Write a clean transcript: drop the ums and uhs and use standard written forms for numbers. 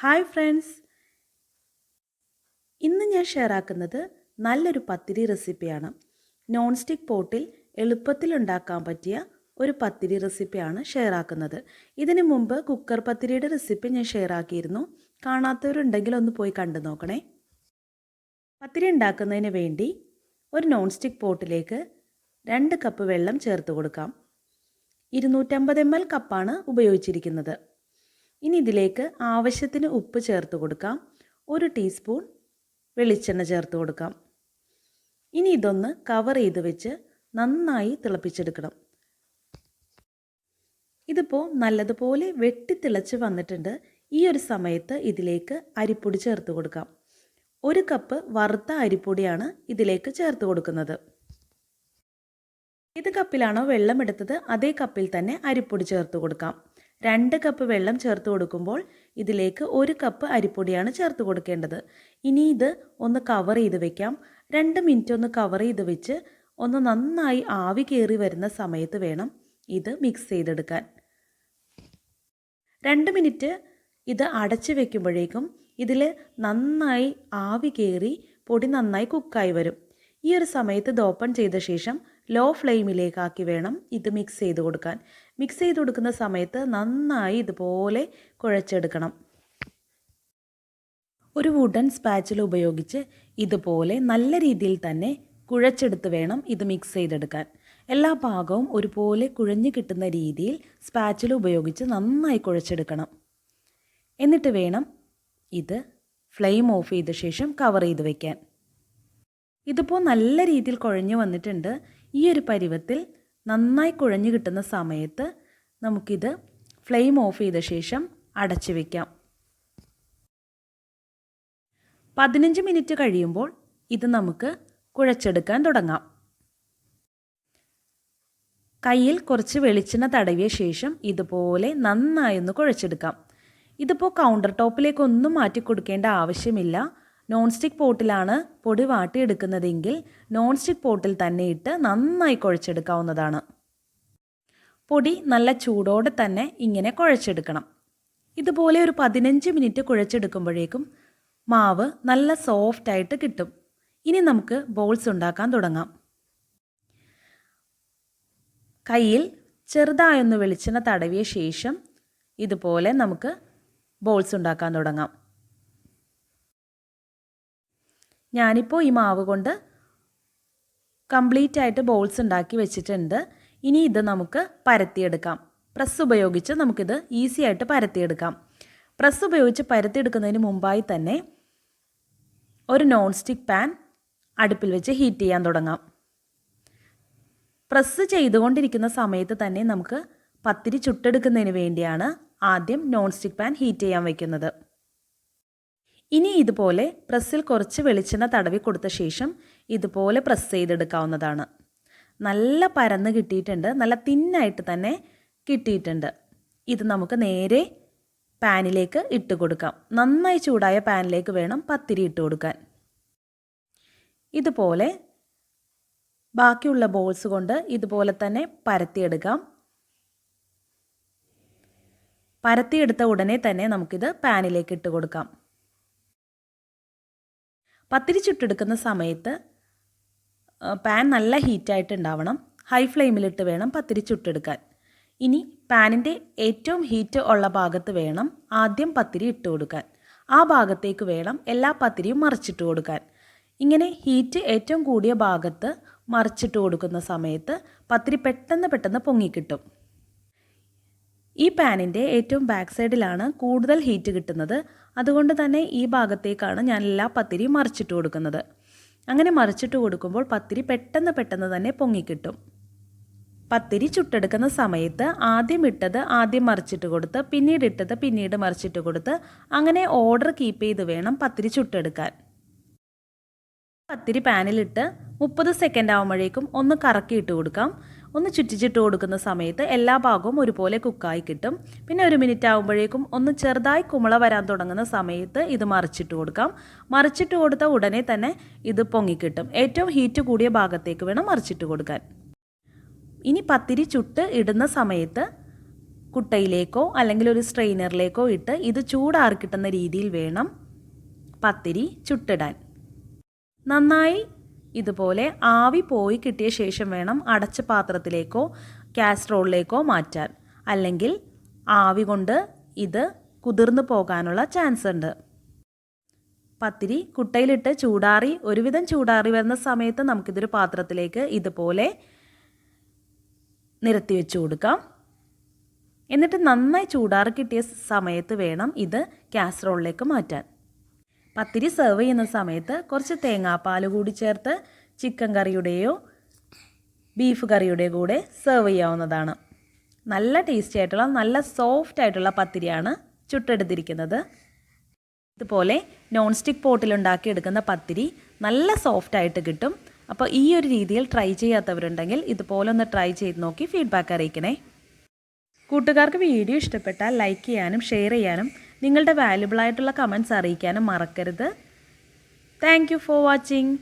Hi friends, ഇന്ന് ഞാൻ share ആക്കുന്നത് നല്ലൊരു പത്തിരി റെസിപ്പിയാണ്. നോൺ സ്റ്റിക്ക് പോട്ടിൽ എളുപ്പത്തിൽ ഉണ്ടാക്കാൻ പറ്റിയ ഒരു പത്തിരി റെസിപ്പിയാണ് ഷെയർ ആക്കുന്നത്. ഇതിനു മുമ്പ് കുക്കർ പത്തിരിയുടെ റെസിപ്പി ഞാൻ ഷെയർ ആക്കിയിരുന്നു. കാണാത്തവരുണ്ടെങ്കിൽ ഒന്ന് പോയി കണ്ടു നോക്കണേ. പത്തിരി ഉണ്ടാക്കുന്നതിന് വേണ്ടി ഒരു നോൺ സ്റ്റിക്ക് പോട്ടിലേക്ക് 2 കപ്പ് വെള്ളം ചേർത്ത് കൊടുക്കാം. 250 ml കപ്പാണ് ഉപയോഗിച്ചിരിക്കുന്നത്. ഇനി ഇതിലേക്ക് ആവശ്യത്തിന് ഉപ്പ് ചേർത്ത് കൊടുക്കാം. 1 ടീസ്പൂൺ വെളിച്ചെണ്ണ ചേർത്ത് കൊടുക്കാം. ഇനി ഇതൊന്ന് കവർ ചെയ്ത് വെച്ച് നന്നായി തിളപ്പിച്ചെടുക്കണം. ഇതിപ്പോൾ നല്ലതുപോലെ വെട്ടിത്തിളച്ച് വന്നിട്ടുണ്ട്. ഈ ഒരു സമയത്ത് ഇതിലേക്ക് അരിപ്പൊടി ചേർത്ത് കൊടുക്കാം. 1 കപ്പ് വറുത്ത അരിപ്പൊടിയാണ് ഇതിലേക്ക് ചേർത്ത് കൊടുക്കുന്നത്. ഏത് കപ്പിലാണോ വെള്ളം എടുത്തത് അതേ കപ്പിൽ തന്നെ അരിപ്പൊടി ചേർത്ത് കൊടുക്കാം. 2 കപ്പ് വെള്ളം ചേർത്ത് കൊടുക്കുമ്പോൾ ഇതിലേക്ക് 1 കപ്പ് അരിപ്പൊടിയാണ് ചേർത്ത് കൊടുക്കേണ്ടത്. ഇനി ഇത് ഒന്ന് കവർ ചെയ്ത് വെക്കാം. 2 മിനിറ്റ് ഒന്ന് കവർ ചെയ്ത് വെച്ച് ഒന്ന് നന്നായി ആവി കയറി വരുന്ന സമയത്ത് വേണം ഇത് മിക്സ് ചെയ്തെടുക്കാൻ. 2 മിനിറ്റ് ഇത് അടച്ച് വെക്കുമ്പോഴേക്കും ഇതിൽ നന്നായി ആവി കയറി പൊടി നന്നായി കുക്കായി വരും. ഈ ഒരു സമയത്ത് ഇത് ഓപ്പൺ ചെയ്ത ശേഷം ലോ ഫ്ലെയിമിലേക്കാക്കി വേണം ഇത് മിക്സ് ചെയ്ത് കൊടുക്കാൻ. മിക്സ് ചെയ്ത് കൊടുക്കുന്ന സമയത്ത് നന്നായി ഇതുപോലെ കുഴച്ചെടുക്കണം. ഒരു വുഡൻ സ്പാച്ചുല ഉപയോഗിച്ച് ഇതുപോലെ നല്ല രീതിയിൽ തന്നെ കുഴച്ചെടുത്ത് വേണം ഇത് മിക്സ് ചെയ്തെടുക്കാൻ. എല്ലാ ഭാഗവും ഒരുപോലെ കുഴഞ്ഞു കിട്ടുന്ന രീതിയിൽ സ്പാച്ചുല ഉപയോഗിച്ച് നന്നായി കുഴച്ചെടുക്കണം. എന്നിട്ട് വേണം ഇത് ഫ്ലെയിം ഓഫ് ചെയ്ത ശേഷം കവർ ചെയ്ത് വയ്ക്കാൻ. ഇതിപ്പോൾ നല്ല രീതിയിൽ കുഴഞ്ഞു വന്നിട്ടുണ്ട്. ഈ ഒരു പരുവത്തിൽ നന്നായി കുഴഞ്ഞു കിട്ടുന്ന സമയത്ത് നമുക്കിത് ഫ്ലെയിം ഓഫ് ചെയ്ത ശേഷം അടച്ചു വയ്ക്കാം. 15 മിനിറ്റ് കഴിയുമ്പോൾ ഇത് നമുക്ക് കുഴച്ചെടുക്കാൻ തുടങ്ങാം. കയ്യിൽ കുറച്ച് വെളിച്ചെണ്ണ തടവിയ ശേഷം ഇതുപോലെ നന്നായി ഒന്ന് കുഴച്ചെടുക്കാം. ഇതിപ്പോൾ കൗണ്ടർ ടോപ്പിലേക്കൊന്നും മാറ്റി കൊടുക്കേണ്ട ആവശ്യമില്ല. നോൺ സ്റ്റിക്ക് പോട്ടിലാണ് പൊടി വാട്ടിയെടുക്കുന്നതെങ്കിൽ നോൺ സ്റ്റിക്ക് പോട്ടിൽ തന്നെ ഇട്ട് നന്നായി കുഴച്ചെടുക്കാവുന്നതാണ്. പൊടി നല്ല ചൂടോടെ തന്നെ ഇങ്ങനെ കുഴച്ചെടുക്കണം. ഇതുപോലെ ഒരു 15 മിനിറ്റ് കുഴച്ചെടുക്കുമ്പോഴേക്കും മാവ് നല്ല സോഫ്റ്റായിട്ട് കിട്ടും. ഇനി നമുക്ക് ബോൾസ് ഉണ്ടാക്കാൻ തുടങ്ങാം. കയ്യിൽ ചെറുതായൊന്ന് വെളിച്ചെണ്ണ തടവിയ ശേഷം ഇതുപോലെ നമുക്ക് ബോൾസ് ഉണ്ടാക്കാൻ തുടങ്ങാം. ഞാനിപ്പോൾ ഈ മാവ് കൊണ്ട് കംപ്ലീറ്റ് ആയിട്ട് ബോൾസ് ഉണ്ടാക്കി വെച്ചിട്ടുണ്ട്. ഇനി ഇത് നമുക്ക് പരത്തിയെടുക്കാം. പ്രസ് ഉപയോഗിച്ച് നമുക്കിത് ഈസി ആയിട്ട് പരത്തിയെടുക്കാം. പ്രസ് ഉപയോഗിച്ച് പരത്തിയെടുക്കുന്നതിന് മുമ്പായി തന്നെ ഒരു നോൺ സ്റ്റിക്ക് പാൻ അടുപ്പിൽ വെച്ച് ഹീറ്റ് ചെയ്യാൻ തുടങ്ങാം. പ്രസ് ചെയ്തുകൊണ്ടിരിക്കുന്ന സമയത്ത് തന്നെ നമുക്ക് പത്തിരി ചുട്ടെടുക്കുന്നതിന് വേണ്ടിയാണ് ആദ്യം നോൺ സ്റ്റിക്ക് പാൻ ഹീറ്റ് ചെയ്യാൻ വയ്ക്കുന്നത്. ഇനി ഇതുപോലെ പ്രസ്സിൽ കുറച്ച് വെളിച്ചെണ്ണ തടവി കൊടുത്ത ശേഷം ഇതുപോലെ പ്രസ് ചെയ്തെടുക്കാവുന്നതാണ്. നല്ല പരന്ന് കിട്ടിയിട്ടുണ്ട്, നല്ല തിന്നായിട്ട് തന്നെ കിട്ടിയിട്ടുണ്ട്. ഇത് നമുക്ക് നേരെ പാനിലേക്ക് ഇട്ട് കൊടുക്കാം. നന്നായി ചൂടായ പാനിലേക്ക് വേണം പത്തിരി ഇട്ട് കൊടുക്കാൻ. ഇതുപോലെ ബാക്കിയുള്ള ബോൾസ് കൊണ്ട് ഇതുപോലെ തന്നെ പരത്തിയെടുക്കാം. പരത്തിയെടുത്ത ഉടനെ തന്നെ നമുക്കിത് പാനിലേക്ക് ഇട്ട് കൊടുക്കാം. പത്തിരി ചുട്ടെടുക്കുന്ന സമയത്ത് പാൻ നല്ല ഹീറ്റായിട്ട് ഉണ്ടാവണം. ഹൈ ഫ്ലെയിമിലിട്ട് വേണം പത്തിരി ചുട്ടെടുക്കാൻ. ഇനി പാനിൻ്റെ ഏറ്റവും ഹീറ്റ് ഉള്ള ഭാഗത്ത് വേണം ആദ്യം പത്തിരി ഇട്ട് കൊടുക്കാൻ. ആ ഭാഗത്തേക്ക് വേണം എല്ലാ പത്തിരിയും മറിച്ചിട്ട് കൊടുക്കാൻ. ഇങ്ങനെ ഹീറ്റ് ഏറ്റവും കൂടിയ ഭാഗത്ത് മറിച്ചിട്ട് കൊടുക്കുന്ന സമയത്ത് പത്തിരി പെട്ടെന്ന് പൊങ്ങിക്കിട്ടും. ഈ പാനിൻ്റെ ഏറ്റവും ബാക്ക് സൈഡിലാണ് കൂടുതൽ ഹീറ്റ് കിട്ടുന്നത്. അതുകൊണ്ട് തന്നെ ഈ ഭാഗത്തേക്കാണ് ഞാൻ എല്ലാ പത്തിരിയും മറിച്ചിട്ട് കൊടുക്കുന്നത്. അങ്ങനെ മറിച്ചിട്ട് കൊടുക്കുമ്പോൾ പത്തിരി പെട്ടെന്ന് തന്നെ പൊങ്ങിക്കിട്ടും. പത്തിരി ചുട്ടെടുക്കുന്ന സമയത്ത് ആദ്യം ഇട്ടത് ആദ്യം മറിച്ചിട്ട് കൊടുത്ത് പിന്നീട് ഇട്ടത് പിന്നീട് മറിച്ചിട്ട് കൊടുത്ത് അങ്ങനെ ഓർഡർ കീപ്പ് ചെയ്ത് വേണം പത്തിരി ചുട്ടെടുക്കാൻ. പത്തിരി പാനിലിട്ട് 30 സെക്കൻഡ് ആകുമ്പോഴേക്കും ഒന്ന് കറക്കിയിട്ട് കൊടുക്കാം. ഒന്ന് ചുറ്റിച്ചിട്ട് കൊടുക്കുന്ന സമയത്ത് എല്ലാ ഭാഗവും ഒരുപോലെ കുക്കായി കിട്ടും. പിന്നെ 1 മിനിറ്റ് ആകുമ്പോഴേക്കും ഒന്ന് ചെറുതായി കുമിള വരാൻ തുടങ്ങുന്ന സമയത്ത് ഇത് മറിച്ചിട്ട് കൊടുക്കാം. മറിച്ചിട്ട് കൊടുത്ത ഉടനെ തന്നെ ഇത് പൊങ്ങിക്കിട്ടും. ഏറ്റവും ഹീറ്റ് കൂടിയ ഭാഗത്തേക്ക് വേണം മറിച്ചിട്ട് കൊടുക്കാൻ. ഇനി പത്തിരി ചുട്ട് ഇടുന്ന സമയത്ത് കുട്ടയിലേക്കോ അല്ലെങ്കിൽ ഒരു സ്ട്രെയിനറിലേക്കോ ഇട്ട് ഇത് ചൂടാറി കിട്ടുന്ന രീതിയിൽ വേണം പത്തിരി ചുട്ടിടാൻ. നന്നായി ഇതുപോലെ ആവി പോയി കിട്ടിയ ശേഷം വേണം അടച്ച പാത്രത്തിലേക്കോ കാസറോളിലേക്കോ മാറ്റാൻ. അല്ലെങ്കിൽ ആവി കൊണ്ട് ഇത് കുതിർന്നു പോകാനുള്ള ചാൻസ് ഉണ്ട്. പത്തിരി കുട്ടയിലിട്ട് ചൂടാറി ഒരുവിധം ചൂടാറി വരുന്ന സമയത്ത് നമുക്കിതൊരു പാത്രത്തിലേക്ക് ഇതുപോലെ നിരത്തി വെച്ച് കൊടുക്കാം. എന്നിട്ട് നന്നായി ചൂടാറി കിട്ടിയ സമയത്ത് വേണം ഇത് കാസറോളിലേക്ക് മാറ്റാൻ. പത്തിരി സെർവ് ചെയ്യുന്ന സമയത്ത് കുറച്ച് തേങ്ങാപ്പാൽ കൂടി ചേർത്ത് ചിക്കൻ കറിയുടെയോ ബീഫ് കറിയുടെയോ കൂടെ സെർവ് ചെയ്യാവുന്നതാണ്. നല്ല ടേസ്റ്റി ആയിട്ടുള്ള നല്ല സോഫ്റ്റ് ആയിട്ടുള്ള പത്തിരിയാണ് ചുട്ടെടുത്തിരിക്കുന്നത്. ഇതുപോലെ നോൺ സ്റ്റിക്ക് പോട്ടിലുണ്ടാക്കി എടുക്കുന്ന പത്തിരി നല്ല സോഫ്റ്റായിട്ട് കിട്ടും. അപ്പോൾ ഈ ഒരു രീതിയിൽ ട്രൈ ചെയ്യാത്തവരുണ്ടെങ്കിൽ ഇതുപോലെ ഒന്ന് ട്രൈ ചെയ്ത് നോക്കി ഫീഡ്ബാക്ക് അറിയിക്കണേ. കൂട്ടുകാർക്ക് വീഡിയോ ഇഷ്ടപ്പെട്ടാൽ ലൈക്ക് ചെയ്യാനും ഷെയർ ചെയ്യാനും നിങ്ങളുടെ വാല്യുബിൾ ആയിട്ടുള്ള കമൻറ്റ്സ് അറിയിക്കാനും മറക്കരുത്. Thank you for watching.